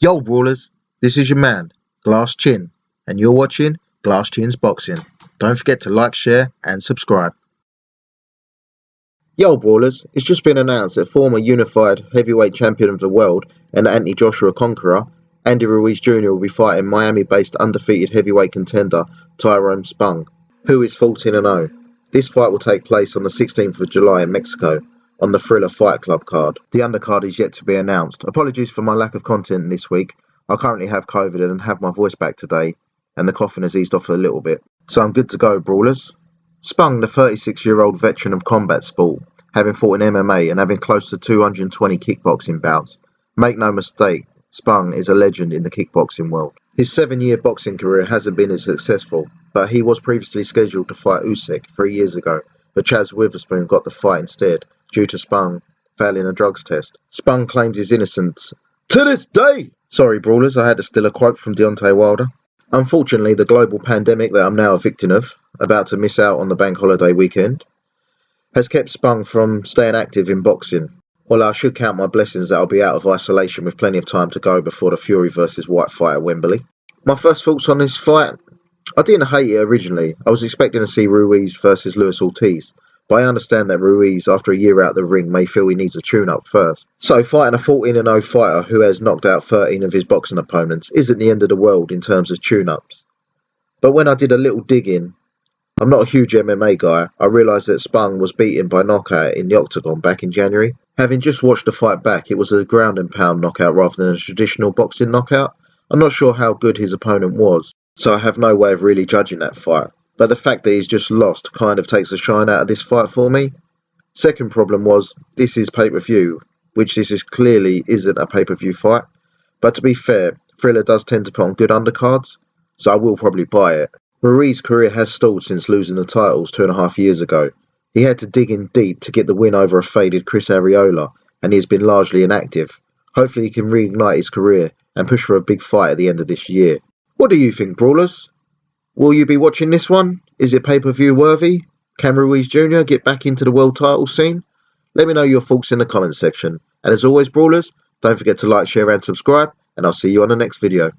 Yo Brawlers, this is your man, Glass Chin, and you're watching Glass Chin's Boxing. Don't forget to like, share and subscribe. Yo Brawlers, it's just been announced that former unified heavyweight champion of the world and anti-Joshua conqueror, Andy Ruiz Jr. will be fighting Miami-based undefeated heavyweight contender Tyrone Spong, who is 14-0. This fight will take place on the 16th of July in Mexico, on the Thriller Fight Club card. The undercard is yet to be announced. Apologies for my lack of content this week. I currently have COVID and have my voice back today, and the coughing has eased off a little bit. So I'm good to go, Brawlers. Spong, the 36-year-old veteran of combat sport, having fought in MMA and having close to 220 kickboxing bouts. Make no mistake, Spong is a legend in the kickboxing world. His 7-year boxing career hasn't been as successful, but he was previously scheduled to fight Usyk 3 years ago, but Chaz Witherspoon got the fight instead, due to Spong failing a drugs test. Spong claims his innocence to this day. Sorry, Brawlers, I had to steal a quote from Deontay Wilder. Unfortunately, the global pandemic that I'm now a victim of, about to miss out on the bank holiday weekend, has kept Spong from staying active in boxing. Well, I should count my blessings that I'll be out of isolation with plenty of time to go before the Fury vs White fight at Wembley. My first thoughts on this fight: I didn't hate it originally. I was expecting to see Ruiz versus Luis Ortiz, but I understand that Ruiz, after a year out of the ring, may feel he needs a tune-up first. So fighting a 14-0 fighter who has knocked out 13 of his boxing opponents isn't the end of the world in terms of tune-ups. But when I did a little digging, I'm not a huge MMA guy, I realised that Spong was beaten by knockout in the octagon back in January. Having just watched the fight back, it was a ground and pound knockout rather than a traditional boxing knockout. I'm not sure how good his opponent was, so I have no way of really judging that fight. But the fact that he's just lost kind of takes the shine out of this fight for me. Second problem was, this is pay-per-view, which this is clearly isn't a pay-per-view fight. But to be fair, Thriller does tend to put on good undercards, so I will probably buy it. Ruiz's career has stalled since losing the titles 2.5 years ago. He had to dig in deep to get the win over a faded Chris Arreola, and he has been largely inactive. Hopefully he can reignite his career and push for a big fight at the end of this year. What do you think, Brawlers? Will you be watching this one? Is it pay-per-view worthy? Can Ruiz Jr. get back into the world title scene? Let me know your thoughts in the comments section. And as always, Brawlers, don't forget to like, share and subscribe, and I'll see you on the next video.